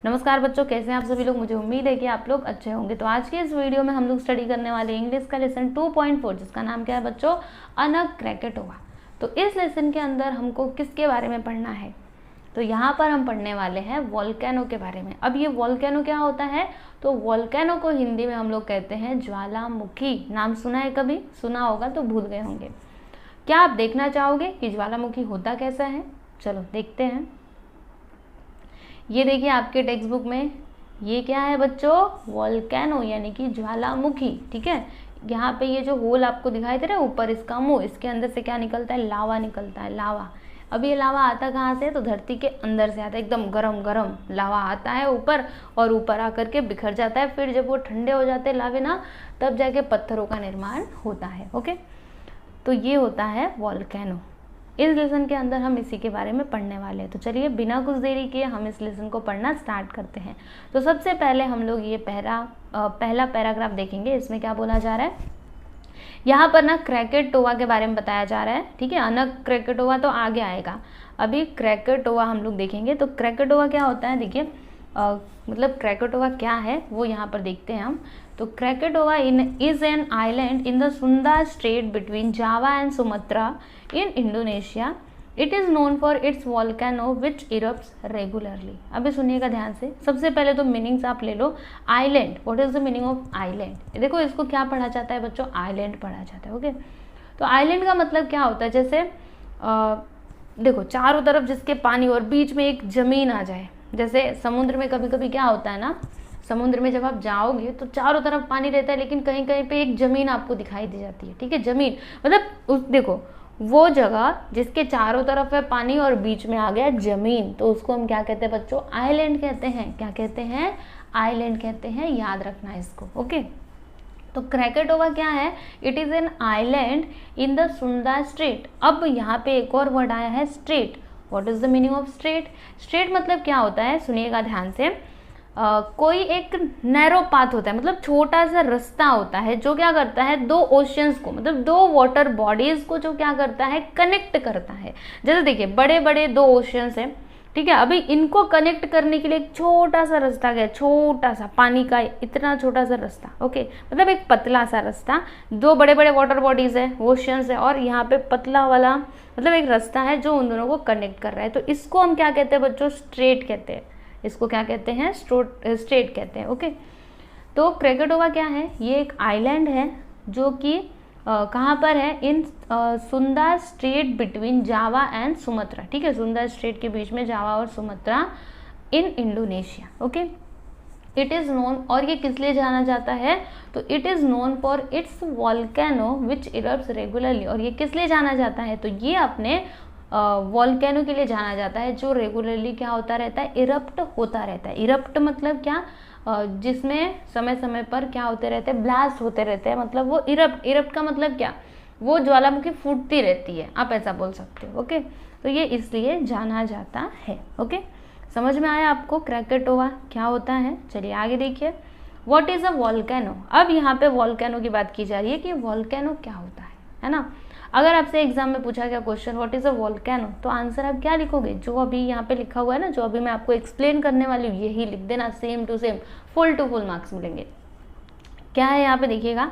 नमस्कार बच्चों, कैसे हैं आप सभी लोग। मुझे उम्मीद है कि आप लोग अच्छे होंगे। तो आज के इस वीडियो में हम लोग स्टडी करने वाले इंग्लिश का लेसन 2.4 जिसका नाम क्या है बच्चों, अ क्रैकेटोवा। तो इस लेसन के अंदर हमको किसके बारे में पढ़ना है, तो यहाँ पर हम पढ़ने वाले हैं वोल्केनो के बारे में। अब ये वोल्केनो क्या होता है, तो वोल्केनो को हिंदी में हम लोग कहते हैं ज्वालामुखी। नाम सुना है, कभी सुना होगा तो भूल गए होंगे। क्या आप देखना चाहोगे कि ज्वालामुखी होता कैसा है? चलो देखते हैं। ये देखिए आपके टेक्स्ट बुक में ये क्या है बच्चों, वोल्केनो यानी कि ज्वालामुखी। ठीक है, यहाँ पे ये जो होल आपको दिखाई दे रहा है ऊपर, इसका मुंह, इसके अंदर से क्या निकलता है, लावा निकलता है, लावा। अब ये लावा आता कहाँ से, तो धरती के अंदर से आता है। एकदम गरम गरम लावा आता है ऊपर, और ऊपर आकर के बिखर जाता है। फिर जब वो ठंडे हो जाते हैं लावे ना, तब जाके पत्थरों का निर्माण होता है। ओके, तो ये होता है वोल्केनो। इस लेसन के अंदर हम इसी के बारे में पढ़ने वाले हैं। तो चलिए बिना कुछ देरी किए हम इस लेसन को पढ़ना स्टार्ट करते हैं। तो सबसे पहले हम लोग ये पहला पैराग्राफ देखेंगे। इसमें क्या बोला जा रहा है, यहाँ पर ना क्रैकेटोवा के बारे में बताया जा रहा है। ठीक है, अनक क्रैकेटोवा तो आगे आएगा, अभी क्रैकेटोवा हम लोग देखेंगे। तो क्रैकेटोवा क्या होता है, देखिए मतलब क्रैकेटोवा क्या है वो यहाँ पर देखते हैं हम। तो Krakatoa is an island in the Sunda strait between Java and Sumatra in Indonesia. It is known for its volcano which erupts regularly. अभी सुनिएगा ध्यान से। सबसे पहले तो मीनिंग्स आप ले लो। Island, what is the meaning of island? देखो इसको क्या पढ़ा जाता है बच्चों, आइलैंड पढ़ा जाता है। ओके, तो आइलैंड का मतलब क्या होता है, जैसे देखो चारों तरफ जिसके पानी और बीच में एक जमीन आ जाए। जैसे समुद्र में कभी कभी क्या होता है ना, समुद्र में जब आप जाओगे तो चारों तरफ पानी रहता है, लेकिन कहीं कहीं पे एक जमीन आपको दिखाई दे जाती है। ठीक है, जमीन मतलब उस देखो वो जगह जिसके चारों तरफ है पानी और बीच में आ गया जमीन, तो उसको हम क्या कहते हैं बच्चों, आइलैंड कहते हैं। क्या कहते हैं, आइलैंड कहते हैं। याद रखना इसको। ओके, तो क्रैकेटोवा क्या है, it is an island in the Sunda straight. अब यहाँ पे एक और वर्ड आया है, straight. What is the meaning of straight? Straight मतलब क्या होता है, सुनिएगा ध्यान से। कोई एक नैरो पाथ होता है, मतलब छोटा सा रास्ता होता है जो क्या करता है, दो ओशियंस को, मतलब दो वाटर बॉडीज को जो क्या करता है, कनेक्ट करता है। जैसे देखिए बड़े बड़े दो ओशियंस हैं, ठीक है, अभी इनको कनेक्ट करने के लिए एक छोटा सा रास्ता गया, छोटा सा पानी का इतना छोटा सा रास्ता। ओके, मतलब एक पतला सा रास्ता, दो बड़े बड़े वाटर बॉडीज है, ओशियंस है, और यहाँ पे पतला वाला मतलब एक रास्ता है जो उन दोनों को कनेक्ट कर रहा है। तो इसको हम क्या कहते हैं बच्चों, स्ट्रेट कहते हैं। इसको क्या कहते हैं, स्ट्रेट कहते हैं। ओके, तो क्रैकेटोवा क्या है, ये एक आइलैंड है जो कि कहाँ पर है, in Sunda strait between Java and Sumatra. ठीक है, सुंदा स्ट्रेट के बीच में जावा और Sumatra in Indonesia. Okay, it is known, और ये किस लिए जाना जाता है, तो it is known for its volcano which erupts regularly. और ये किस लिए जाना जाता है, तो ये अपने वॉल्केनो के लिए जाना जाता है जो रेगुलरली क्या होता रहता है, इरप्ट होता रहता है। इरप्ट मतलब क्या, जिसमें समय समय पर क्या होते रहते हैं, ब्लास्ट होते रहते हैं। मतलब वो इरप्ट का मतलब क्या, वो ज्वालामुखी फूटती रहती है, आप ऐसा बोल सकते हो। ओके, तो ये इसलिए जाना जाता है। ओके, समझ में आया आपको क्रैकेटोवा क्या होता है? चलिए आगे देखिए, व्हाट इज अ वॉल्केनो। अब यहाँ पे वॉल्केनो की बात की जा रही है कि वॉल्केनो क्या होता है ना। अगर आपसे एग्जाम में पूछा गया question what is a volcano, तो आंसर आप क्या लिखोगे, जो अभी यहाँ पे लिखा हुआ है ना, जो अभी मैं आपको एक्सप्लेन करने वाली हूँ, यही लिख देना, same to same, full to full marks मिलेंगे। क्या है यहाँ पे देखिएगा,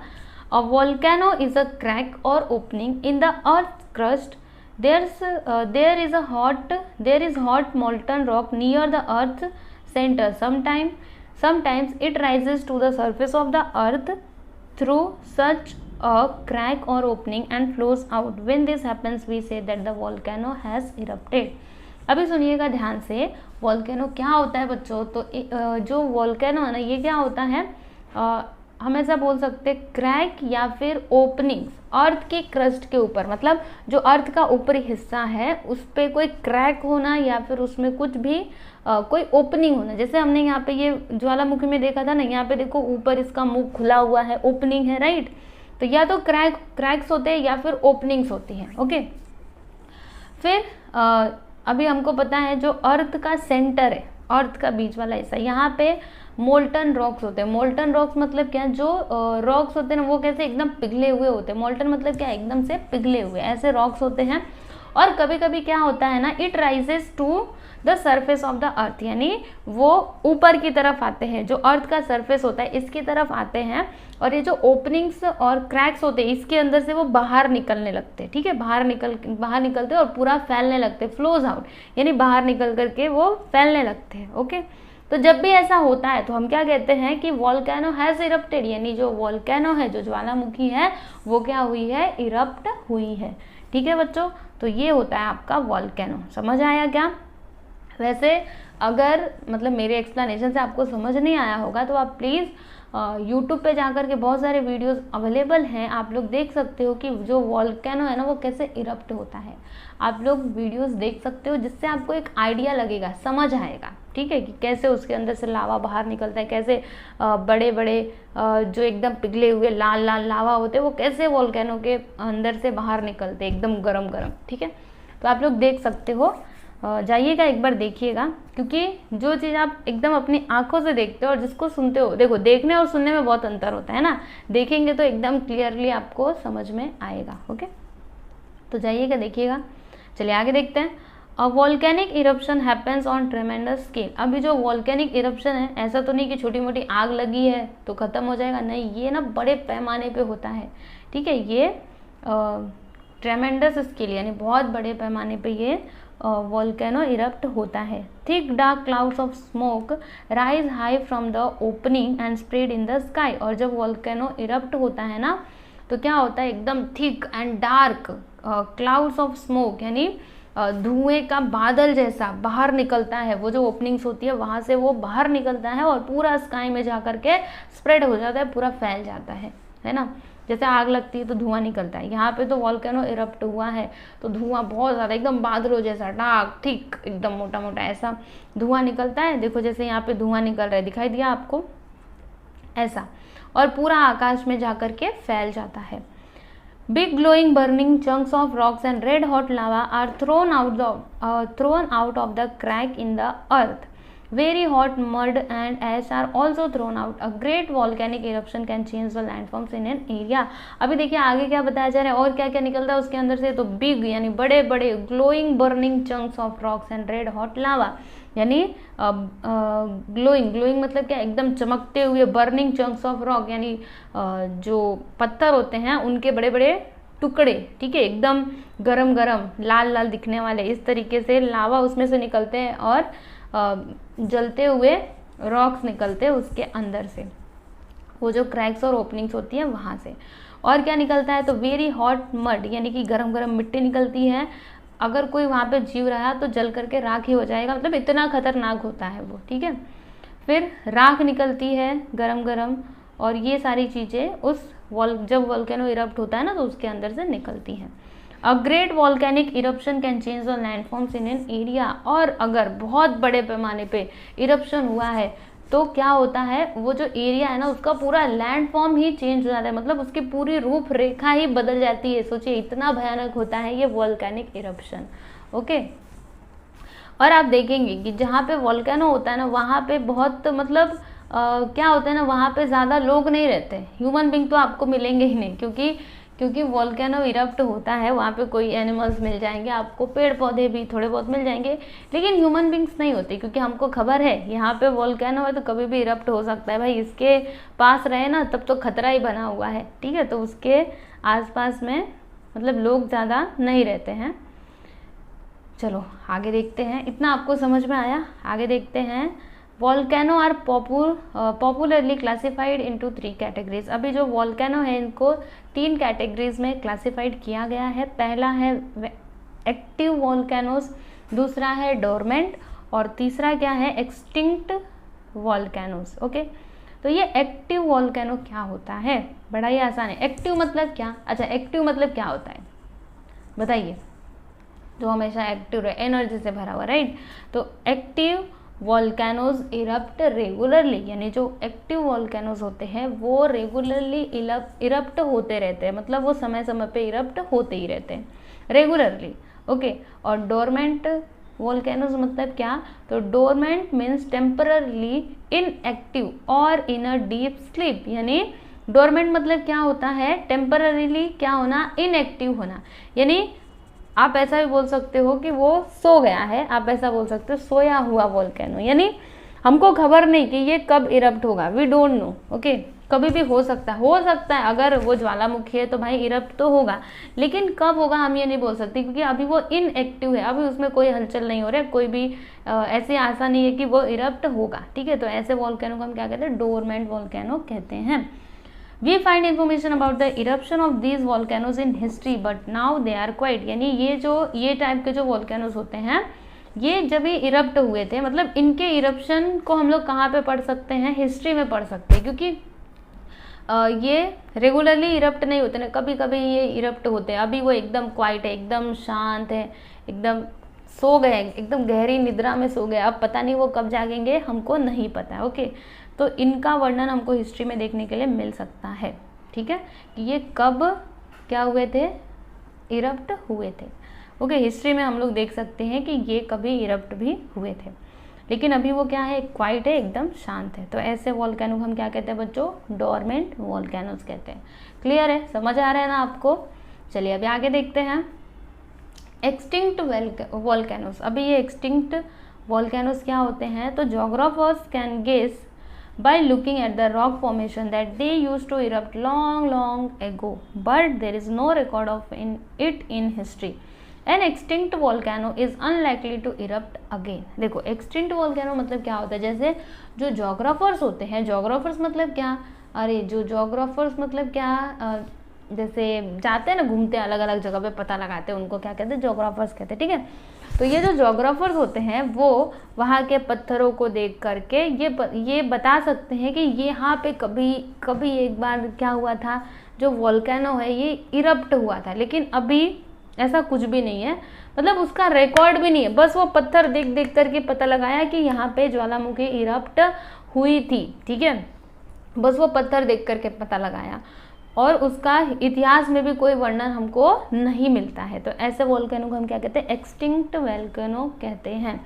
a volcano is a crack और opening in the earth crust. there is hot molten rock near the earth center. Sometimes it rises to the surface of the earth through such a crack or opening and flows out. When this happens we say that the volcano has erupted. अभी सुनिएगा ध्यान से, volcano क्या होता है बच्चों, तो जो वॉल्केनो है ना, ये क्या होता है, हम ऐसा बोल सकते हैं क्रैक या फिर ओपनिंग्स अर्थ के क्रस्ट के ऊपर। मतलब जो अर्थ का ऊपरी हिस्सा है उस पर कोई क्रैक होना या फिर उसमें कुछ भी कोई ओपनिंग होना। जैसे हमने यहाँ पे ये ज्वालामुखी में देखा था ना, यहाँ पे देखो ऊपर इसका मुंह खुला हुआ है, ओपनिंग है, राइट। तो या तो क्रैक्स होते हैं या फिर ओपनिंग्स होती हैं। ओके, फिर अभी हमको पता है जो अर्थ का सेंटर है, अर्थ का बीच वाला हिस्सा, यहाँ पे मोल्टन रॉक्स होते हैं। मोल्टन रॉक्स मतलब क्या, जो रॉक्स होते हैं ना वो कैसे एकदम पिघले हुए होते हैं। मोल्टन मतलब क्या, एकदम से पिघले हुए, ऐसे रॉक्स होते हैं। और कभी कभी क्या होता है ना, it rises to the surface of the earth, यानी वो ऊपर की तरफ आते हैं, जो अर्थ का सरफेस होता है इसकी तरफ आते हैं, और ये जो ओपनिंग्स और क्रैक्स होते हैं इसके अंदर से वो बाहर निकलने लगते हैं, ठीक है, बाहर निकलते हैं और पूरा फैलने लगते हैं, फ्लोज आउट, यानी बाहर निकल करके वो फैलने लगते हैं। ओके, तो जब भी ऐसा होता है तो हम क्या कहते हैं कि वोल्केनो हैज इरप्टेड, यानी जो वोल्केनो है, जो ज्वालामुखी है, वो क्या हुई है, इरप्ट हुई है। ठीक है बच्चों, तो ये होता है आपका वोल्केनो। समझ आया क्या? वैसे अगर मतलब मेरे एक्सप्लेनेशन से आपको समझ नहीं आया होगा तो आप प्लीज़ यूट्यूब पे जाकर के बहुत सारे वीडियोस अवेलेबल हैं, आप लोग देख सकते हो कि जो वोल्केनो है ना वो कैसे इरप्ट होता है। आप लोग वीडियोस देख सकते हो, जिससे आपको एक आइडिया लगेगा, समझ आएगा, ठीक है, कि कैसे उसके अंदर से लावा बाहर निकलता है, कैसे बड़े बड़े जो एकदम पिघले हुए लाल लाल लावा होते हैं वो कैसे वोल्केनो के अंदर से बाहर निकलते हैं, एकदम गरम गरम। ठीक है, तो आप लोग देख सकते हो, जाइएगा एक बार देखिएगा, क्योंकि जो चीज़ आप एकदम अपनी आंखों से देखते हो और जिसको सुनते हो, देखो देखने और सुनने में बहुत अंतर होता है ना, देखेंगे तो एकदम क्लियरली आपको समझ में आएगा। ओके, तो जाइएगा देखिएगा। चलिए आगे देखते हैं। A volcanic eruption happens on tremendous scale. अभी जो वॉल्केनिक इरप्शन है, ऐसा तो नहीं कि छोटी मोटी आग लगी है तो ख़त्म हो जाएगा, नहीं, ये ना बड़े पैमाने पे होता है। ठीक है, ये ट्रेमेंडस स्केल यानी बहुत बड़े पैमाने पे ये वोल्केनो इरप्ट होता है। Thick dark clouds of smoke rise high from the opening and spread in the sky. और जब वोल्केनो इरप्ट होता है ना तो क्या होता है, एकदम thick and dark clouds of smoke यानी धुएं का बादल जैसा बाहर निकलता है, वो जो ओपनिंग्स होती है वहाँ से वो बाहर निकलता है और पूरा स्काई में जा करके स्प्रेड हो जाता है, पूरा फैल जाता है ना। जैसे आग लगती है तो धुआं निकलता है, यहाँ पे तो वोल्केनो इरप्ट हुआ है तो धुआं बहुत ज़्यादा एकदम बादलों जैसा डार्क थिक एकदम मोटा मोटा ऐसा धुआं निकलता है। देखो जैसे यहाँ पे धुआं निकल रहा है, दिखाई दिया आपको ऐसा, और पूरा आकाश में जाकर के फैल जाता है। Big glowing burning chunks of rocks and red hot lava are thrown out of the crack in the earth. Very hot mud and ash are also thrown out. A great volcanic eruption can change the landforms in an area. अभी देखिए आगे क्या बताया जा रहा है और क्या क्या निकलता है उसके अंदर से। तो बिग यानी बड़े बड़े, glowing burning chunks of rocks and red hot lava यानी ग्लोइंग मतलब क्या, एकदम चमकते हुए, बर्निंग चंक्स ऑफ रॉक यानी जो पत्थर होते हैं उनके बड़े बड़े टुकड़े, ठीक है, एकदम गरम गरम लाल लाल दिखने वाले, इस तरीके से लावा उसमें से निकलते हैं और जलते हुए रॉक्स निकलते हैं उसके अंदर से, वो जो क्रैक्स और ओपनिंग्स होती हैं वहाँ से। और क्या निकलता है, तो वेरी हॉट मड यानी कि गरम गरम मिट्टी निकलती है। अगर कोई वहाँ पे जीव रहा तो जल करके राख ही हो जाएगा, मतलब इतना खतरनाक होता है वो, ठीक है। फिर राख निकलती है गरम गरम, और ये सारी चीज़ें उस जब वोल्केनो इरप्ट होता है ना तो उसके अंदर से निकलती हैं। A great volcanic eruption can change the landforms in an area. और अगर बहुत बड़े पैमाने पे इरप्शन हुआ है तो क्या होता है, वो जो एरिया है ना उसका पूरा लैंडफॉर्म ही चेंज हो जाता है, मतलब उसकी पूरी रूपरेखा ही बदल जाती है। सोचिए इतना भयानक होता है ये वॉल्केनिक इरप्शन। ओके, और आप देखेंगे कि जहाँ पे वॉल्केनो होता है ना वहाँ पे बहुत मतलब क्या होता है ना, वहाँ पे ज़्यादा लोग नहीं रहते, ह्यूमन बींग तो आपको मिलेंगे ही नहीं, क्योंकि वॉल्केनो इरप्ट होता है वहाँ पे कोई एनिमल्स मिल जाएंगे आपको, पेड़ पौधे भी थोड़े बहुत मिल जाएंगे, लेकिन ह्यूमन बींग्स नहीं होते, क्योंकि हमको खबर है यहाँ पे वॉल्केनो है तो कभी भी इरप्ट हो सकता है। भाई इसके पास रहे ना तब तो खतरा ही बना हुआ है, ठीक है, तो उसके आसपास में मतलब लोग ज़्यादा नहीं रहते हैं। चलो आगे देखते हैं, इतना आपको समझ में आया, आगे देखते हैं। Volcano are popularly classified into 3 categories. अभी जो वॉल्केनो है इनको 3 कैटेगरीज में क्लासिफाइड किया गया है। पहला है एक्टिव वॉल्केनोज, दूसरा है डोरमेंट, और तीसरा क्या है, एक्सटिंक्ट वॉल्केनोज। ओके, तो ये एक्टिव वॉल्केनो क्या होता है, बड़ा ही आसान है। एक्टिव मतलब क्या, अच्छा एक्टिव मतलब क्या होता है बताइए, जो हमेशा एक्टिव रहे, एनर्जी से भरा हुआ, राइट। तो एक्टिव वॉल्केनोज इरप्ट रेगुलरली, यानी जो एक्टिव वॉल्केनोज होते हैं वो रेगुलरली इरप्ट होते रहते हैं, मतलब वो समय समय पे इरप्ट होते ही रहते हैं रेगुलरली। ओके, और डोरमेंट वॉल्केनोज मतलब क्या, तो डोरमेंट मीन्स टेम्पररली इनएक्टिव और इन अ डीप स्लीप। यानी डोरमेंट मतलब क्या होता है, टेम्पररीली क्या होना, इनएक्टिव होना, यानी आप ऐसा भी बोल सकते हो कि वो सो गया है, आप ऐसा बोल सकते हो सोया हुआ वोल्केनो, यानी हमको खबर नहीं कि ये कब इरप्ट होगा, वी डोंट नो। ओके, कभी भी हो सकता है, अगर वो ज्वालामुखी है तो भाई इरप्ट तो होगा, लेकिन कब होगा हम ये नहीं बोल सकते, क्योंकि अभी वो इनएक्टिव है, अभी उसमें कोई हलचल नहीं हो रहा है, कोई भी ऐसी आशा नहीं है कि वो इरप्ट होगा। ठीक है, तो ऐसे वोल्केनो को हम क्या कहते हैं, डोरमेंट वोल्केनो कहते हैं। We find information about the eruption of these volcanoes in history, but now they are quiet। यानी ये टाइप के जो वोल्केनोज होते हैं, ये जब ही इरप्ट हुए थे, मतलब इनके इरप्शन को हम लोग कहाँ पे पढ़ सकते हैं, हिस्ट्री में पढ़ सकते हैं, क्योंकि ये रेगुलरली इरप्ट नहीं होते ना, कभी कभी ये इरप्ट होते हैं। अभी वो एकदम क्वाइट है, एकदम शांत है, एकदम सो गए, एकदम गहरी निद्रा में सो गए, अब पता नहीं वो कब जागेंगे, हमको नहीं पता है। ओके, तो इनका वर्णन हमको हिस्ट्री में देखने के लिए मिल सकता है। ठीक है, कि ये कब क्या हुए थे, इरप्ट हुए थे। ओके, हिस्ट्री में हम लोग देख सकते हैं कि ये कभी इरप्ट भी हुए थे, लेकिन अभी वो क्या है, क्वाइट है, एकदम शांत है। तो ऐसे वोल्केनो हम क्या कहते हैं बच्चों, डोरमेंट वोल्केनोस कहते हैं। क्लियर है, समझ आ रहा है ना आपको। चलिए अभी आगे देखते हैं एक्सटिंक्ट वोल्केनोस। अभी ये एक्सटिंक्ट वोल्केनोस क्या होते हैं, तो geographers can guess by looking at the rock formation that they used to erupt long ago, but there is no record of it in history. An extinct volcano is unlikely to erupt again। देखो extinct volcano मतलब क्या होता है, जैसे जो geographers होते हैं, geographers मतलब क्या, अरे जो जोग्राफर्स मतलब क्या, जैसे जाते हैं ना घूमते अलग अलग जगह पे पता लगाते हैं, उनको क्या कहते हैं, जोग्राफर्स कहते हैं। ठीक है, तो ये जो जोग्राफर्स होते हैं वो वहाँ के पत्थरों को देख करके ये बता सकते हैं कि ये यहाँ पे कभी एक बार क्या हुआ था, जो वोल्केनो है ये इरप्ट हुआ था, लेकिन अभी ऐसा कुछ भी नहीं है, मतलब उसका रिकॉर्ड भी नहीं है, बस वो पत्थर देख करके पता लगाया कि यहाँ पे ज्वालामुखी इरप्ट हुई थी। ठीक है, बस वो पत्थर देख करके पता लगाया, और उसका इतिहास में भी कोई वर्णन हमको नहीं मिलता है। तो ऐसे वोल्केनो को हम क्या कहते हैं, एक्सटिंक्ट वोल्केनो कहते हैं,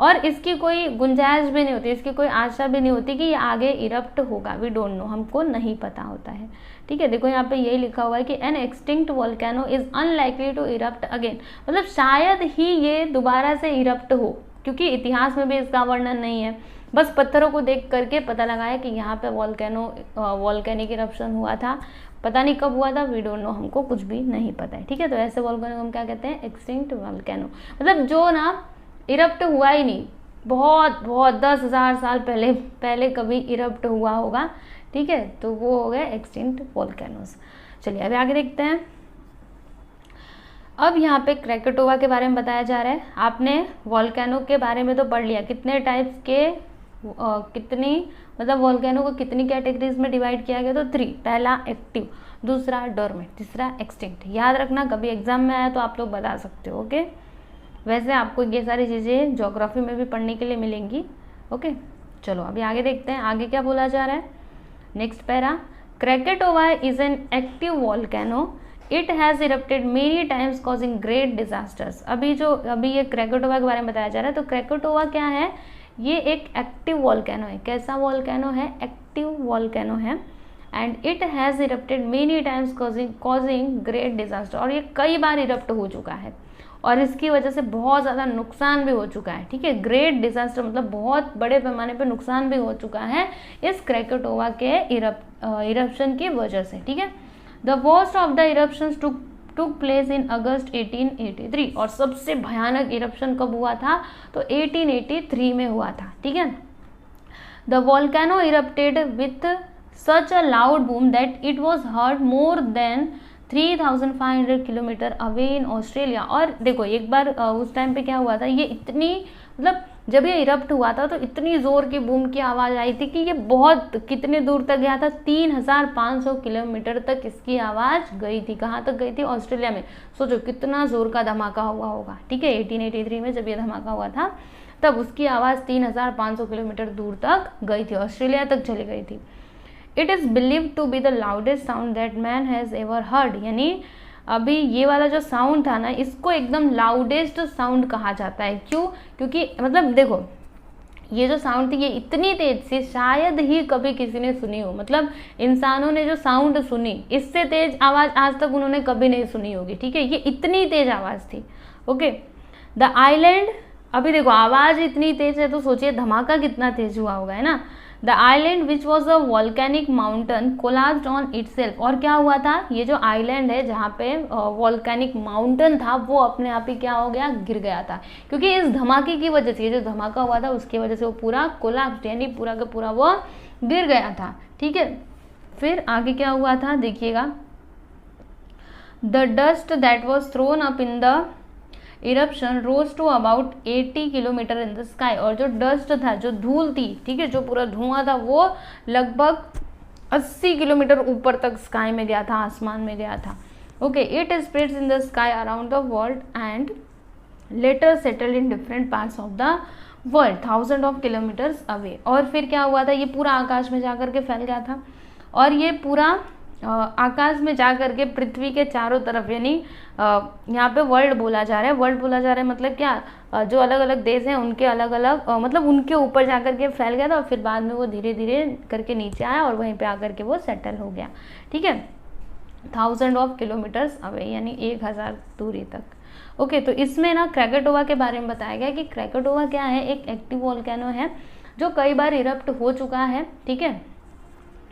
और इसकी कोई गुंजाइश भी नहीं होती, इसकी कोई आशा भी नहीं होती कि ये आगे इरप्ट होगा, वी डोंट नो, हमको नहीं पता होता है। ठीक है, देखो यहाँ पे यही लिखा हुआ है कि an extinct volcano is unlikely to erupt again, मतलब शायद ही ये दोबारा से इरप्ट हो, क्योंकि इतिहास में भी इसका वर्णन नहीं है, बस पत्थरों को देख करके पता लगाया कि यहाँ पे वोल्केनिक इरप्शन हुआ था, पता नहीं कब हुआ था, वी डोंट नो, हमको कुछ भी नहीं पता है। ठीक है, तो ऐसे वोल्केनो हम क्या कहते हैं, एक्सटिंक्ट वोल्केनो, मतलब जो ना इरप्ट हुआ ही नहीं, बहुत 10,000 साल पहले कभी इरप्ट हुआ होगा। ठीक है, तो वो हो गए एक्सटिंक्ट वोल्केनोस। चलिए अभी आगे देखते हैं। अब यहाँ पे क्रैकेटोवा के बारे में बताया जा रहा है। आपने वोल्केनो के बारे में तो पढ़ लिया, कितने टाइप्स के मतलब वोल्केनो को कितनी कैटेगरीज में डिवाइड किया गया, तो 3, पहला एक्टिव, दूसरा डोरमेंट, तीसरा एक्सटिंक्ट। याद रखना, कभी एग्जाम में आया तो आप लोग बता सकते हो। ओके, वैसे आपको ये सारी चीज़ें ज्योग्राफी में भी पढ़ने के लिए मिलेंगी। ओके, चलो अभी आगे देखते हैं, आगे क्या बोला जा रहा है। Next para, Krakatoa is an active volcano, it has erupted many times causing great disasters. अभी ये क्रैकेटोवा के बारे में बताया जा रहा है। तो क्रैकेटोवा क्या है, ये एक एक्टिव वोल्केनो है। कैसा वोल्केनो है, एक्टिव वोल्केनो है, and it has erupted many times causing great disaster, और ये कई बार इरप्ट हो चुका है, और इसकी वजह से बहुत ज़्यादा नुकसान भी हो चुका है। ठीक है, ग्रेट डिजास्टर मतलब बहुत बड़े पैमाने पे नुकसान भी हो चुका है इस क्रैकेटोवा के इरप्शन की वजह से। ठीक है, the worst of the eruptions took place in August 1883, और सबसे भयानक इरप्शन कब हुआ था, तो 1883 में हुआ था। ठीक है, the volcano erupted with such a loud boom that it was heard more than 3,500 kilometre away in Australia. और देखो एक बार उस टाइम पे क्या हुआ था, ये इतनी मतलब जब ये इरप्ट हुआ था तो इतनी जोर की बूम की आवाज़ आई थी कि ये बहुत कितने दूर तक गया था, 3,500 किलोमीटर तक इसकी आवाज़ गई थी। कहाँ तक गई थी, ऑस्ट्रेलिया में। सोचो कितना जोर का धमाका हुआ होगा। ठीक है, 1883 में जब ये धमाका हुआ था तब उसकी आवाज़ 3,500 किलोमीटर दूर तक गई थी, ऑस्ट्रेलिया तक चली गई थी। It is believed to be the loudest sound that man has ever heard, यानी अभी ये वाला जो साउंड था ना, इसको एकदम लाउडेस्ट साउंड कहा जाता है। क्यों, क्योंकि मतलब देखो ये जो साउंड थी ये इतनी तेज से शायद ही कभी किसी ने सुनी हो, मतलब इंसानों ने जो साउंड सुनी इससे तेज आवाज आज तक उन्होंने कभी नहीं सुनी होगी, ठीक है। ये इतनी तेज आवाज थी। ओके, द आइलैंड, अभी देखो आवाज इतनी तेज है तो सोचिए धमाका कितना तेज हुआ होगा, है ना। The island which was a volcanic mountain collapsed on itself, और क्या हुआ था, ये जो आइलैंड है जहाँ पे वॉल्केनिक माउंटेन था वो अपने आप ही क्या हो गया, गिर गया था, क्योंकि इस धमाके की वजह से, ये जो धमाका हुआ था उसकी वजह से वो पूरा कोलाप्स्ड यानी पूरा का पूरा वो गिर गया था, ठीक है। फिर आगे क्या हुआ था देखिएगा, the dust that was thrown up in the eruption rose to about 80 kilometre in the sky, और जो डस्ट था, जो धूल थी, ठीक है, जो पूरा धुआं था वो लगभग 80 किलोमीटर ऊपर तक स्काई में गया था, आसमान में गया था। Okay, it spreads in the sky around the world and later settled in different parts of the world thousand of kilometres away. और फिर क्या हुआ था, ये पूरा आकाश में जाकर के फैल गया था, और ये पूरा आकाश में जा करके पृथ्वी के चारों तरफ, यानी यहाँ पे वर्ल्ड बोला जा रहा है, वर्ल्ड बोला जा रहा है मतलब क्या, जो अलग अलग देश हैं उनके अलग अलग मतलब उनके ऊपर जा करके फैल गया था, और फिर बाद में वो धीरे धीरे करके नीचे आया और वहीं पे आकर के वो सेटल हो गया, ठीक है, थाउजेंड ऑफ किलोमीटर्स अवे यानी 1000 दूरी तक। ओके, तो इसमें ना क्रैकेटोवा के बारे में बताया गया कि क्रैकेटोवा क्या है, एक एक्टिव वोल्केनो है जो कई बार इरप्ट हो चुका है, ठीक है,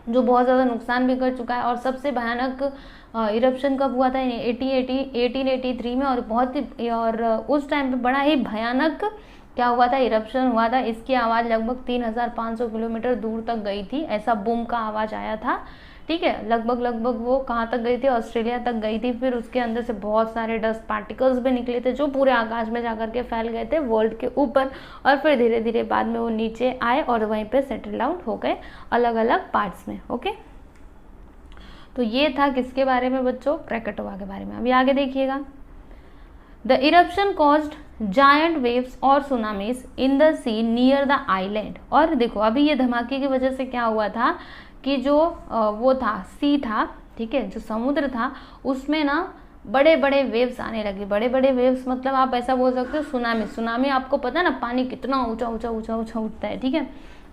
जो बहुत ज़्यादा नुकसान भी कर चुका है। और सबसे भयानक इरप्शन कब हुआ था, 1883 में, और बहुत ही, और उस टाइम पे बड़ा ही भयानक क्या हुआ था, इरप्शन हुआ था। इसकी आवाज़ लगभग 3500 किलोमीटर दूर तक गई थी, ऐसा बूम का आवाज़ आया था, ठीक है। लगभग वो कहाँ तक गई थी, ऑस्ट्रेलिया तक गई थी। फिर उसके अंदर से बहुत सारे डस्ट पार्टिकल्स भी निकले थे जो पूरे आकाश में जाकर के फैल गए थे वर्ल्ड के ऊपर, और फिर धीरे धीरे बाद में वो नीचे आए और वहीं पे सेटल डाउन हो गए अलग अलग पार्ट्स में। ओके, तो ये था किसके बारे में बच्चों, क्रैकेटोवा के बारे में। अभी आगे देखिएगा, the eruption caused giant waves और tsunamis in the sea near the island. और देखो अभी ये धमाके की वजह से क्या हुआ था कि जो वो था, सी था, ठीक है, जो समुद्र था उसमें ना बड़े बड़े वेव्स आने लगे। बड़े बड़े वेव्स मतलब आप ऐसा बोल सकते हो सुनामी। सुनामी आपको पता है ना, पानी कितना ऊंचा ऊंचा ऊंचा ऊंचा उठता है, ठीक है।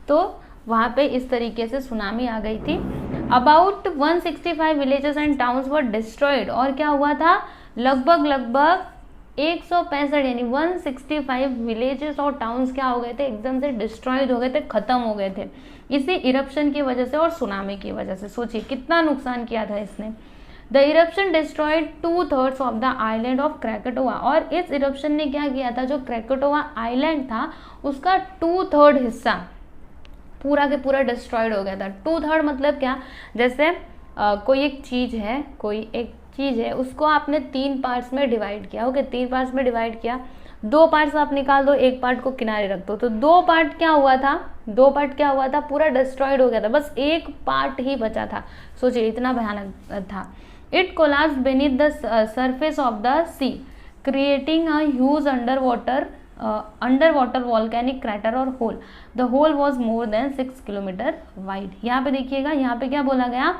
तो वहाँ पे इस तरीके से सुनामी आ गई थी। About 165 villages and towns were destroyed. और क्या हुआ था, लगभग 165 यानी 165 विलेजेस और टाउन्स क्या हो गए थे, एकदम से डिस्ट्रॉयड हो गए थे, खत्म हो गए थे, इसी इरप्शन की वजह से और सुनामी की वजह से। सोचिए कितना नुकसान किया था इसने। The eruption destroyed 2/3 of the island of Krakatoa. और इस इरप्शन ने क्या किया था, जो क्रैकेटोवा आइलैंड था उसका 2/3 हिस्सा पूरा के पूरा डिस्ट्रॉयड हो गया था। 2/3 मतलब क्या, जैसे कोई एक चीज़ है उसको आपने 3 पार्ट्स में डिवाइड किया। ओके, 3 पार्ट्स में डिवाइड किया, 2 पार्ट्स आप निकाल दो, 1 पार्ट को किनारे रख दो, तो 2 पार्ट क्या हुआ था, पूरा डिस्ट्रॉयड हो गया था, बस 1 पार्ट ही बचा था। सोचिए इतना भयानक था। It collapsed beneath the surface of the sea creating a huge under water volcanic crater और hole. The hole was more than 6 kilometre wide. यहाँ पे देखिएगा, यहाँ पे क्या बोला गया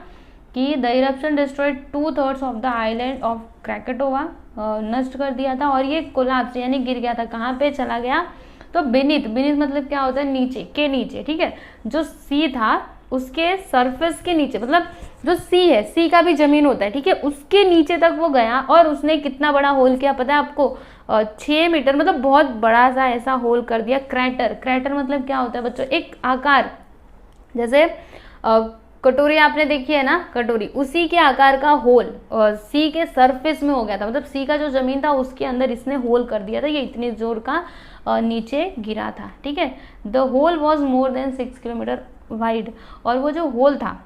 कि the eruption destroyed 2/3 of the island of Krakatoa, नष्ट कर दिया था, और ये कोलैप्स यानी गिर गया था। कहाँ पे चला गया, तो बीनीथ मतलब क्या होता है, नीचे, ठीक है। जो सी था उसके सरफेस के नीचे, मतलब जो सी है, सी का भी जमीन होता है, ठीक है, उसके नीचे तक वो गया। और उसने कितना बड़ा होल किया पता है आपको, 6 मीटर, मतलब बहुत बड़ा सा ऐसा होल कर दिया। क्रैटर मतलब क्या होता है बच्चों, एक आकार, जैसे कटोरी आपने देखी है ना, कटोरी, उसी के आकार का होल सी के सरफेस में हो गया था। मतलब सी का जो जमीन था उसके अंदर इसने होल कर दिया था, ये इतनी जोर का नीचे गिरा था, ठीक है। The hole was more than 6 kilometre wide. और वो जो होल था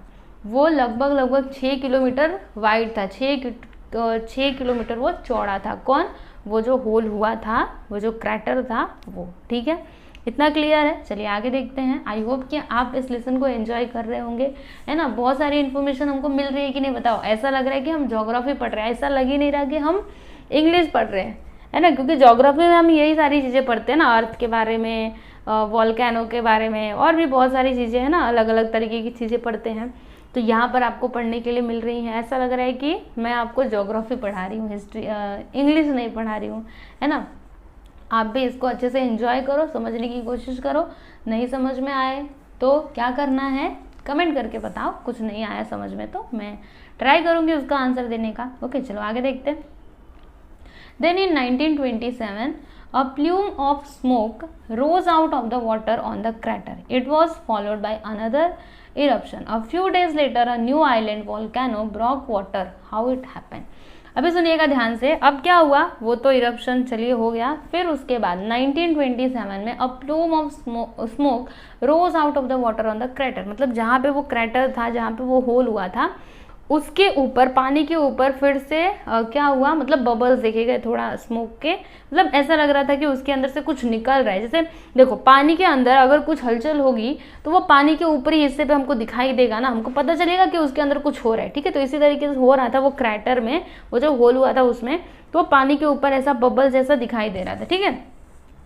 वो लगभग 6 किलोमीटर वाइड था, 6 किलोमीटर वो चौड़ा था। कौन, वो जो होल हुआ था, वो जो क्रैटर था वो, ठीक है। इतना क्लियर है। चलिए आगे देखते हैं। आई होप कि आप इस लेसन को एंजॉय कर रहे होंगे, है ना। बहुत सारी इन्फॉर्मेशन हमको मिल रही है कि नहीं, बताओ। ऐसा लग रहा है कि हम ज्योग्राफी पढ़ रहे हैं, ऐसा लग ही नहीं रहा कि हम इंग्लिश पढ़ रहे हैं, है ना, क्योंकि ज्योग्राफी में हम यही सारी चीज़ें पढ़ते हैं ना, अर्थ के बारे में, वॉल्केनो के बारे में, और भी बहुत सारी चीज़ें हैं ना, अलग अलग तरीके की चीज़ें पढ़ते हैं। तो यहाँ पर आपको पढ़ने के लिए मिल रही हैं। ऐसा लग रहा है कि मैं आपको ज्योग्राफी पढ़ा रही हूँ, हिस्ट्री, इंग्लिश नहीं पढ़ा रही हूँ, है ना। आप भी इसको अच्छे से एंजॉय करो, समझने की कोशिश करो, नहीं समझ में आए तो क्या करना है, कमेंट करके बताओ। कुछ नहीं आया समझ में तो मैं ट्राई करूँगी उसका आंसर देने का। ओके, चलो आगे देखते हैं। Then in 1927, a plume of smoke rose out of the water on the crater. It was followed by another eruption. A few days later, a new island volcano broke water. How it happened? अभी सुनिएगा ध्यान से। अब क्या हुआ, वो तो eruption चलिए हो गया। फिर उसके बाद 1927 में a plume of smoke rose out of the water on the crater, मतलब जहाँ पे वो क्रेटर था, जहाँ पे वो होल हुआ था, उसके ऊपर, पानी के ऊपर फिर से क्या हुआ, मतलब बबल्स देखे गए थोड़ा स्मोक के, मतलब ऐसा लग रहा था कि उसके अंदर से कुछ निकल रहा है। जैसे देखो पानी के अंदर अगर कुछ हलचल होगी तो वो पानी के ऊपरी हिस्से पे हमको दिखाई देगा ना, हमको पता चलेगा कि उसके अंदर कुछ हो रहा है। ठीक है, तो इसी तरीके से हो रहा था वो क्रैटर में, वो जो होल हुआ था उसमें, तो पानी के ऊपर ऐसा बबल जैसा दिखाई दे रहा था। ठीक है,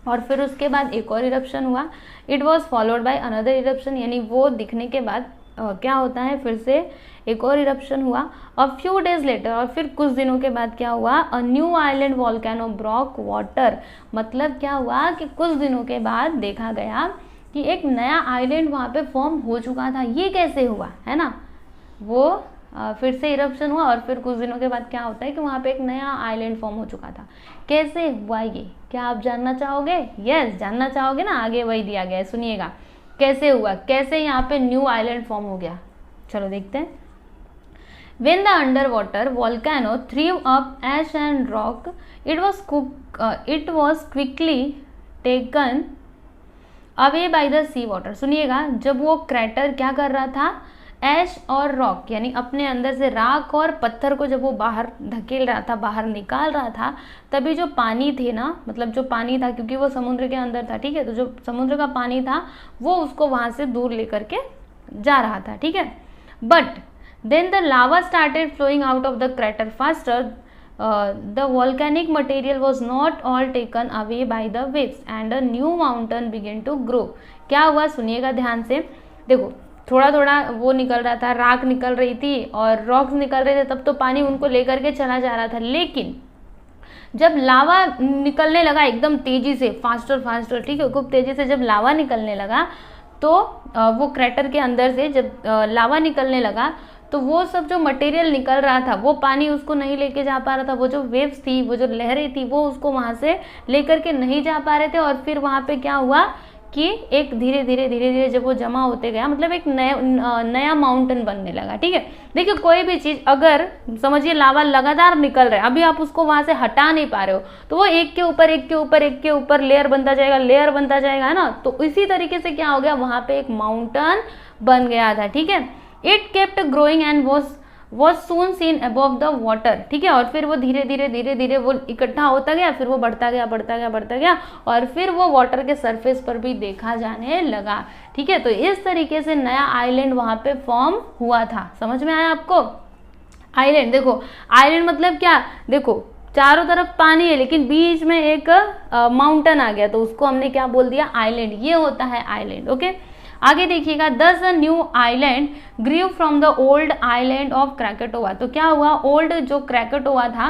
और फिर उसके बाद एक और इरप्शन हुआ। It was followed by another eruption, यानी वो दिखने के बाद क्या होता है, फिर से एक और इरप्शन हुआ। अ फ्यू डेज लेटर, और फिर कुछ दिनों के बाद क्या हुआ, अ new island volcano Brock water, मतलब क्या हुआ कि कुछ दिनों के बाद देखा गया कि एक नया आइलैंड वहाँ पे फॉर्म हो चुका था। ये कैसे हुआ, है ना, वो फिर से इरप्शन हुआ और फिर कुछ दिनों के बाद क्या होता है कि वहाँ पे एक नया आइलैंड फॉर्म हो चुका था। कैसे हुआ ये, क्या आप जानना चाहोगे? यस, जानना चाहोगे ना, आगे वही दिया गया है, सुनिएगा कैसे हुआ, कैसे यहाँ पे न्यू आइलैंड फॉर्म हो गया। चलो देखते हैं। When the underwater volcano threw up ash and rock, it was quickly taken away by the sea water. सुनिएगा, जब वो क्रैटर क्या कर रहा था, ऐश और रॉक यानी अपने अंदर से राख और पत्थर को जब वो बाहर धकेल रहा था, बाहर निकाल रहा था, तभी जो पानी थे ना, मतलब जो पानी था, क्योंकि वो समुद्र के अंदर था, ठीक है, तो जो समुद्र का पानी था वो उसको वहाँ से दूर लेकर के जा रहा था। ठीक है, but then the lava started flowing out of the crater faster. The volcanic material was not all taken away by the waves and a new mountain began to grow. क्या हुआ, सुनिएगा ध्यान से। देखो थोड़ा थोड़ा वो निकल रहा था, राख निकल रही थी और रॉक्स निकल रहे थे, तब तो पानी उनको लेकर के चला जा रहा था। लेकिन जब लावा निकलने लगा एकदम तेजी से, फास्टर फास्टर, ठीक है, खूब तेजी से जब लावा निकलने लगा, तो वो क्रैटर के अंदर से जब लावा निकलने लगा, तो वो सब जो मटेरियल निकल रहा था, वो पानी उसको नहीं लेके जा पा रहा था। वो जो वेव्स थी, वो जो लहरें थी, वो उसको वहाँ से लेकर के नहीं जा पा रहे थे। और फिर वहाँ पे क्या हुआ कि एक धीरे धीरे जब वो जमा होते गया, मतलब एक नया माउंटेन बनने लगा। ठीक है, देखिए कोई भी चीज़ अगर समझिए लावा लगातार निकल रहा है, अभी आप उसको वहाँ से हटा नहीं पा रहे हो, तो वो एक के ऊपर एक के ऊपर एक के ऊपर लेयर बनता जाएगा, लेयर बनता जाएगा, है ना। तो इसी तरीके से क्या हो गया, वहाँ पे एक माउंटेन बन गया था। ठीक है, it kept growing and was soon seen above the water. ठीक है, और फिर वो धीरे धीरे वो इकट्ठा होता गया, फिर वो बढ़ता गया और फिर वो वाटर के सरफेस पर भी देखा जाने लगा। ठीक है, तो इस तरीके से नया आइलैंड वहां पे फॉर्म हुआ था। समझ में आया आपको? आइलैंड, देखो आइलैंड मतलब क्या, देखो चारों तरफ पानी है लेकिन बीच में एक माउंटेन आ गया, तो उसको हमने क्या बोल दिया, आइलैंड। ये होता है आइलैंड। ओके, आगे देखिएगा। Thus a new island grew from the old island of Krakatoa. तो क्या हुआ, ओल्ड जो क्रैकेटोवा था,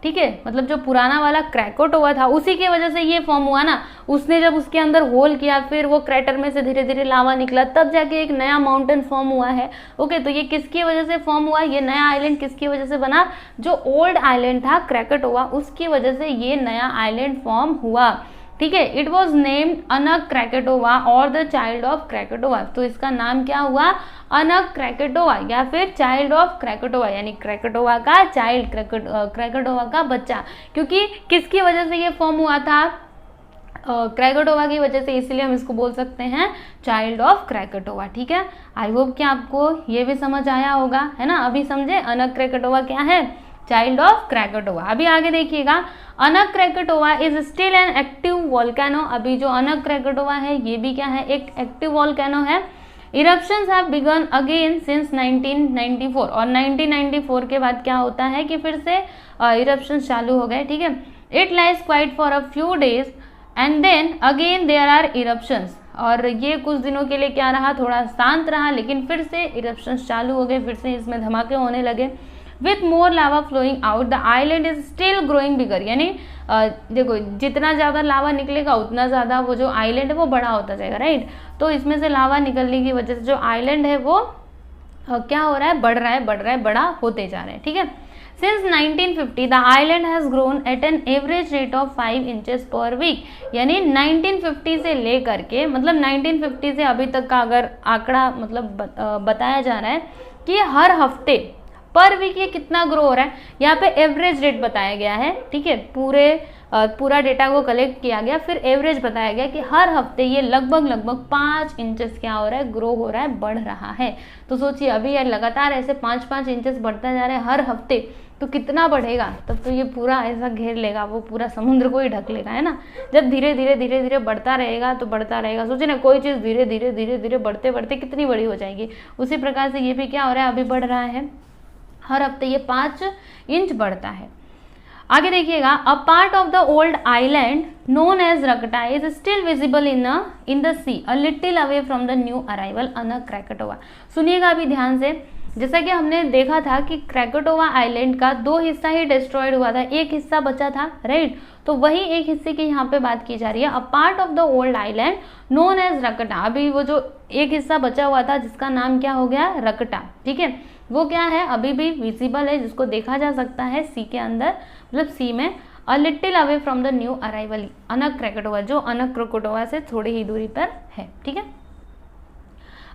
ठीक है, मतलब जो पुराना वाला क्रैकेटोवा था, उसी की वजह से ये फॉर्म हुआ ना। उसने जब उसके अंदर होल किया, फिर वो क्रैटर में से धीरे धीरे लावा निकला, तब जाके एक नया माउंटेन फॉर्म हुआ है। ओके, तो ये किसकी वजह से फॉर्म हुआ, ये नया आइलैंड किसकी वजह से बना, जो ओल्ड आइलैंड था क्रैकेटोवा, उसकी वजह से ये नया आइलैंड फॉर्म हुआ। ठीक है, इट वॉज नेम्ड अनक क्रैकेटोवा और द चाइल्ड ऑफ क्रैकेटोवा। तो इसका नाम क्या हुआ, अनक क्रैकेटोवा या फिर चाइल्ड ऑफ क्रैकेटोवा, यानी क्रैकेटोवा का चाइल्ड, क्रैकेटोवा का बच्चा। क्योंकि किसकी वजह से ये फॉर्म हुआ था, क्रैकेटोवा की वजह से, इसलिए हम इसको बोल सकते हैं चाइल्ड ऑफ क्रैकेटोवा। ठीक है, आई होप कि आपको ये भी समझ आया होगा, है ना। अभी समझे अनक क्रैकेटोवा क्या है, चाइल्ड ऑफ क्रैकेटोवा। अभी आगे देखिएगा, Anak Krakatoa is still an active volcano. अभी जो अनक क्रैकेटोवा है ये भी क्या है, एक एक्टिव वॉल्केनो है। Eruptions have begun again since 1994। और 1994 के बाद क्या होता है कि फिर से इरप्शंस चालू हो गए। ठीक है, it lies quiet for a few days and then again there are eruptions. और ये कुछ दिनों के लिए क्या रहा, थोड़ा शांत रहा, लेकिन फिर से इरप्शंस चालू हो गए, फिर से इसमें धमाके होने लगे। With more lava flowing out the island is still growing bigger, यानी देखो जितना ज़्यादा लावा निकलेगा उतना ज़्यादा वो जो आइलैंड है वो बड़ा होता जाएगा, राइट। तो इसमें से लावा निकलने की वजह से जो आइलैंड है वो क्या हो रहा है, बढ़ रहा है, बड़ा होते जा रहा है, ठीक है। Since 1950 the island has grown at an average rate of 5 inches per week, यानी 1950 से लेकर के मतलब 1950 से अभी तक का अगर आंकड़ा मतलब बताया जा रहा है कि हर हफ्ते पर वीक ये कितना ग्रो हो रहा है, यहाँ पे एवरेज रेट बताया गया है, ठीक है। पूरा डेटा को कलेक्ट किया गया, फिर एवरेज बताया गया कि हर हफ्ते ये लगभग 5 इंचेस क्या हो रहा है, ग्रो हो रहा है, बढ़ रहा है। तो सोचिए अभी यार लगातार ऐसे 5-5 इंचेस बढ़ता जा रहा है हर हफ्ते, तो कितना बढ़ेगा, तब तो ये पूरा ऐसा घेर लेगा, वो पूरा समुद्र को ही ढक लेगा, है ना। जब धीरे धीरे बढ़ता रहेगा तो बढ़ता रहेगा, सोचिए ना कोई चीज़ धीरे धीरे बढ़ते कितनी बड़ी हो जाएगी। उसी प्रकार से ये भी क्या हो रहा है, अभी बढ़ रहा है, हर हफ्ते ये 5 इंच बढ़ता है। आगे देखिएगा, a part of the old island known as Rakata is still visible in the sea a little away from the new arrival on Krakatoa. सुनिएगा अभी ध्यान से, जैसा कि हमने देखा था कि क्रेकेटोवा आइलैंड का 2 हिस्सा ही डिस्ट्रॉयड हुआ था, एक हिस्सा बचा था, राइट। तो वही एक हिस्से की यहाँ पे बात की जा रही है। A part of the old island known as Rakata, अभी वो जो एक हिस्सा बचा हुआ था जिसका नाम क्या हो गया, रकटा, ठीक है। वो क्या है, अभी भी विजिबल है, जिसको देखा जा सकता है सी के अंदर, मतलब सी में। A little away from the new arrival Anak Krakatoa, जो अनक क्रेकेटोवा से थोड़ी ही दूरी पर है, ठीक है।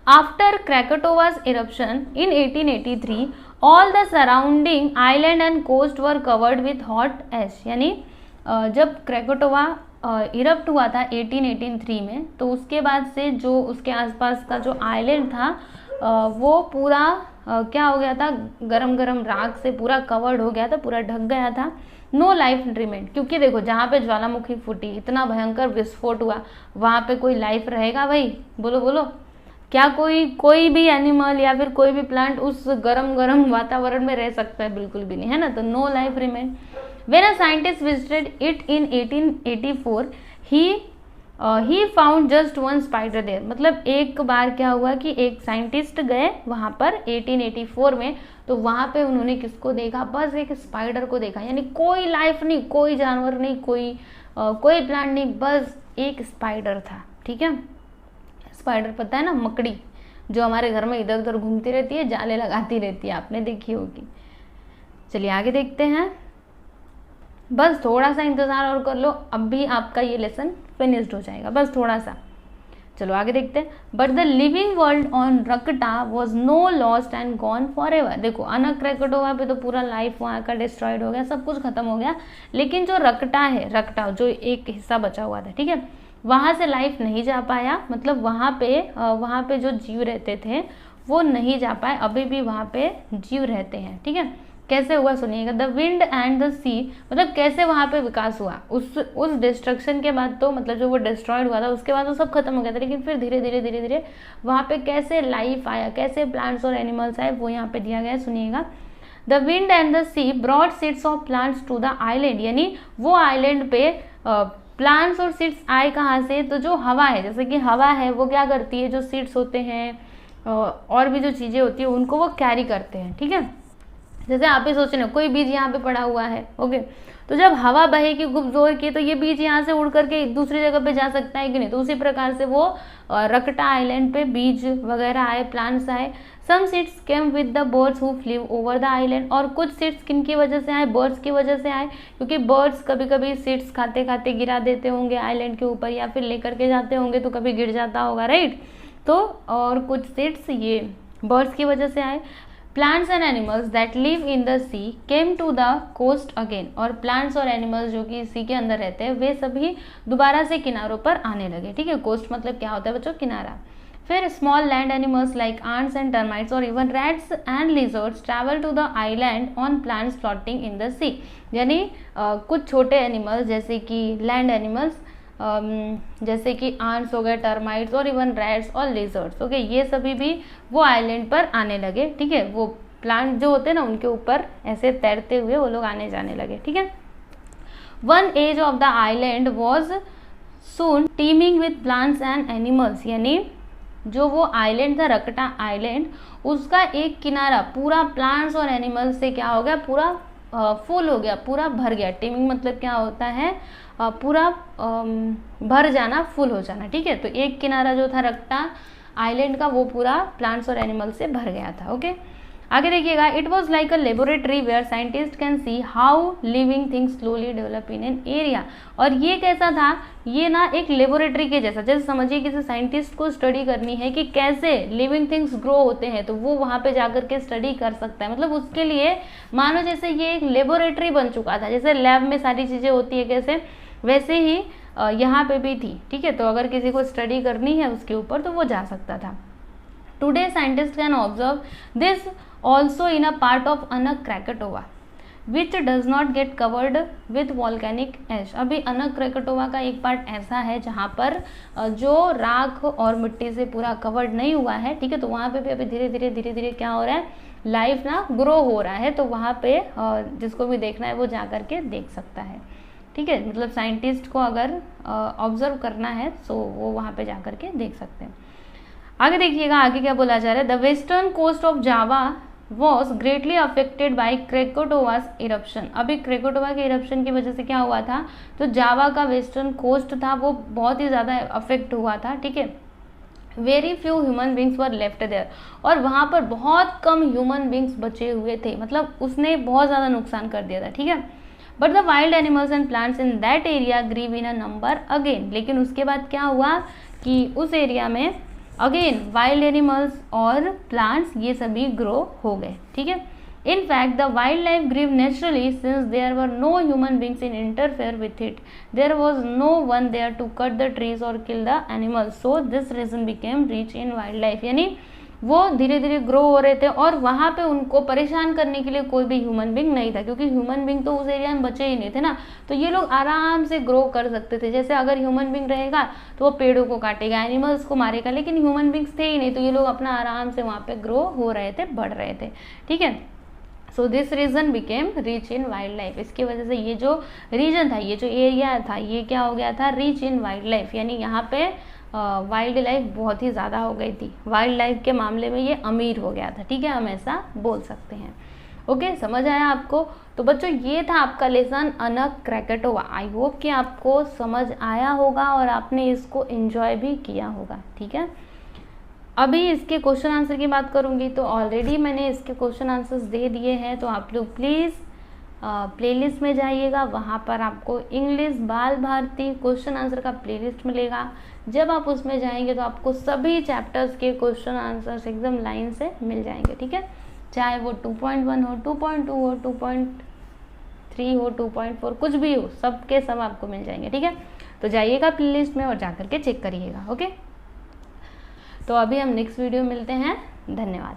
After Krakatoa's eruption in 1883 all the surrounding island and coast were covered with hot ash, यानी जब क्रेकेटोवा इरप्ट हुआ था 1883 में, तो उसके बाद से जो उसके आसपास का जो आइलैंड था वो पूरा क्या हो गया था, गरम राख से पूरा कवर्ड हो गया था, पूरा ढक गया था। नो लाइफ रिमेंड, क्योंकि देखो जहाँ पे ज्वालामुखी फूटी, इतना भयंकर विस्फोट हुआ, वहाँ पे कोई लाइफ रहेगा भाई, बोलो क्या कोई भी एनिमल या फिर कोई भी प्लांट उस गरम वातावरण में रह सकता है, बिल्कुल भी नहीं, है ना। तो no life remained. When a scientist visited it in 1884 he found just 1 spider there, मतलब एक बार क्या हुआ कि एक साइंटिस्ट गए वहाँ पर 1884 में, तो वहाँ पे उन्होंने किसको देखा, बस एक स्पाइडर को देखा, यानी कोई लाइफ नहीं, कोई जानवर नहीं, कोई प्लांट नहीं, बस एक स्पाइडर था, ठीक है। स्पाइडर पता है ना, मकड़ी जो हमारे घर में इधर उधर घूमती रहती है, जाले लगाती रहती है, आपने देखी होगी। चलिए आगे देखते हैं, बस थोड़ा सा इंतजार और कर लो, अब भी आपका ये लेसन फिनिश्ड हो जाएगा, बस थोड़ा सा। चलो आगे देखते हैं। But the living world on Rakata was no lost and gone forever. देखो अनक क्रेकेटोवा पे तो पूरा लाइफ वहाँ का डिस्ट्रॉयड हो गया, सब कुछ खत्म हो गया, लेकिन जो रकटा जो एक हिस्सा बचा हुआ था, ठीक है, वहाँ से लाइफ नहीं जा पाया, मतलब वहाँ पे जो जीव रहते थे वो नहीं जा पाए, अभी भी वहाँ पे जीव रहते हैं, ठीक है। कैसे हुआ सुनिएगा, द विंड एंड द सी, मतलब कैसे वहाँ पे विकास हुआ उस डिस्ट्रक्शन के बाद, तो मतलब जो वो डिस्ट्रॉयड हुआ था उसके बाद तो सब खत्म हो गया था, लेकिन फिर धीरे धीरे वहाँ पे कैसे लाइफ आया, कैसे प्लांट्स और एनिमल्स आए, वो यहाँ पे दिया गया है, सुनिएगा। The wind and the sea brought seeds of plants to the island, यानी वो आइलैंड पे प्लांट्स और सीड्स आए कहाँ से, तो जो हवा है, जैसे कि हवा है वो क्या करती है, जो सीड्स होते हैं और भी जो चीज़ें होती है उनको वो कैरी करते हैं, ठीक है। जैसे आप ही सोच रहे कोई बीज यहाँ पे पड़ा हुआ है, ओके, तो जब हवा बहेगी खूब जोर की तो ये बीज यहाँ से उड़ करके दूसरी जगह पे जा सकता है कि नहीं, तो उसी प्रकार से वो रकटा आइलैंड पे बीज वगैरह आए, प्लांट्स आए। Some seeds came with the birds who flew over the island, और कुछ सीड्स किन की वजह से आए, बर्ड्स की वजह से आए, क्योंकि बर्ड्स कभी कभी सीड्स खाते खाते गिरा देते होंगे आइलैंड के ऊपर, या फिर लेकर के जाते होंगे तो कभी गिर जाता होगा, राइट। तो और कुछ सीड्स ये बर्ड्स की वजह से आए। Plants and animals that live in the sea came to the coast again, और प्लांट्स और एनिमल्स जो कि सी के अंदर रहते हैं वे सभी दोबारा से किनारों पर आने लगे, ठीक है। कोस्ट मतलब क्या होता है बच्चों, किनारा। फिर small land animals like ants and termites और even rats and lizards travel to the island on plants floating in the sea, यानी कुछ छोटे एनिमल्स जैसे कि लैंड एनिमल्स जैसे कि आंट्स हो गए, टर्माइट्स और इवन रैट्स और लिजर्ड्स, ओके, ये सभी भी वो आइलैंड पर आने लगे, ठीक है। वो प्लांट जो होते हैं ना उनके ऊपर ऐसे तैरते हुए वो लोग आने जाने लगे, ठीक है। One edge of the island was soon teeming with plants and animals, यानी जो वो आइलैंड था रकटा आइलैंड, उसका एक किनारा पूरा प्लांट्स और एनिमल्स से क्या हो गया, पूरा फुल हो गया, पूरा भर गया। टीमिंग मतलब क्या होता है, पूरा भर जाना, फुल हो जाना, ठीक है। तो एक किनारा जो था रकटा आइलैंड का वो पूरा प्लांट्स और एनिमल्स से भर गया था। ओके, आगे देखिएगा, it was like a laboratory where scientist can see how living things slowly develop in an area. और ये कैसा था, ये ना एक लेबोरेटरी के जैसा, जैसे समझिए किसी साइंटिस्ट को स्टडी करनी है कि कैसे लिविंग थिंग्स ग्रो होते हैं, तो वो वहाँ पे जाकर के स्टडी कर सकता है। मतलब उसके लिए मानो जैसे ये एक लेबोरेटरी बन चुका था, जैसे लैब में सारी चीज़ें होती है कैसे, वैसे ही यहाँ पे भी थी, ठीक है। तो अगर किसी को स्टडी करनी है उसके ऊपर तो वो जा सकता था। Today scientist can observe this also in a part of Anak Krakatoa which does not get covered with volcanic ash। अभी अनक क्रैकेटोवा का एक पार्ट ऐसा है जहाँ पर जो राख और मिट्टी से पूरा कवर्ड नहीं हुआ है, ठीक है। तो वहाँ पे भी अभी धीरे धीरे क्या हो रहा है, लाइफ ना ग्रो हो रहा है। तो वहाँ पे जिसको भी देखना है वो जा कर के देख सकता है, ठीक है। मतलब साइंटिस्ट को अगर ऑब्जर्व करना है तो वो वहाँ पे जा कर के देख सकते हैं। आगे देखिएगा, आगे क्या बोला जा रहा है, the western coast of Java was greatly affected by Krakatoa's eruption. अभी क्रेकोटोवा के इरप्शन की वजह से क्या हुआ था, तो जावा का वेस्टर्न कोस्ट था वो बहुत ही ज़्यादा अफेक्ट हुआ था, ठीक है। Very few human beings were left there, और वहाँ पर बहुत कम ह्यूमन बींग्स बचे हुए थे, मतलब उसने बहुत ज़्यादा नुकसान कर दिया था, ठीक है। But the wild animals and plants in that area grew in a number again. लेकिन उसके बाद क्या हुआ कि उस एरिया में अगेन वाइल्ड एनिमल्स और प्लांट्स ये सभी ग्रो हो गए, ठीक है। In fact the wildlife grew naturally since there were no human beings in interfere with it, there was no one there to cut the trees और kill the animals, so this region became rich in wildlife. यानी वो धीरे धीरे grow हो रहे थे और वहाँ पे उनको परेशान करने के लिए कोई भी ह्यूमन बींग नहीं था, क्योंकि ह्यूमन बींग तो उस एरिया में बचे ही नहीं थे ना। तो ये लोग आराम से ग्रो कर सकते थे। जैसे अगर ह्यूमन बींग रहेगा तो वो पेड़ों को काटेगा, एनिमल्स को मारेगा, लेकिन ह्यूमन बींग्स थे ही नहीं, तो ये लोग अपना आराम से वहाँ पे ग्रो हो रहे थे, बढ़ रहे थे, ठीक है। So this region became rich in wildlife. इसकी वजह से ये जो रीजन था, ये जो एरिया था, ये क्या हो गया था, रिच इन वाइल्ड लाइफ। यानी यहाँ पे वाइल्ड लाइफ बहुत ही ज़्यादा हो गई थी, वाइल्ड लाइफ के मामले में ये अमीर हो गया था, ठीक है, हम ऐसा बोल सकते हैं। ओके, समझ आया आपको? तो बच्चों ये था आपका लेसन अनक क्रैकेटोवा। आई होप कि आपको समझ आया होगा और आपने इसको एंजॉय भी किया होगा, ठीक है। अभी इसके क्वेश्चन आंसर की बात करूँगी तो ऑलरेडी मैंने इसके क्वेश्चन आंसर्स दे दिए हैं, तो आप लोग प्लीज़ प्लेलिस्ट में जाइएगा, वहाँ पर आपको इंग्लिश बाल भारती क्वेश्चन आंसर का प्लेलिस्ट मिलेगा। जब आप उसमें जाएंगे तो आपको सभी चैप्टर्स के क्वेश्चन आंसर्स एकदम लाइन से मिल जाएंगे, ठीक है। चाहे वो 2.1 हो, 2.2 हो, 2.3 हो, 2.4 कुछ भी हो, सब के सब आपको मिल जाएंगे, ठीक है। तो जाइएगा प्लेलिस्ट में और जाकर के चेक करिएगा। ओके, तो अभी हम नेक्स्ट वीडियो मिलते हैं। धन्यवाद।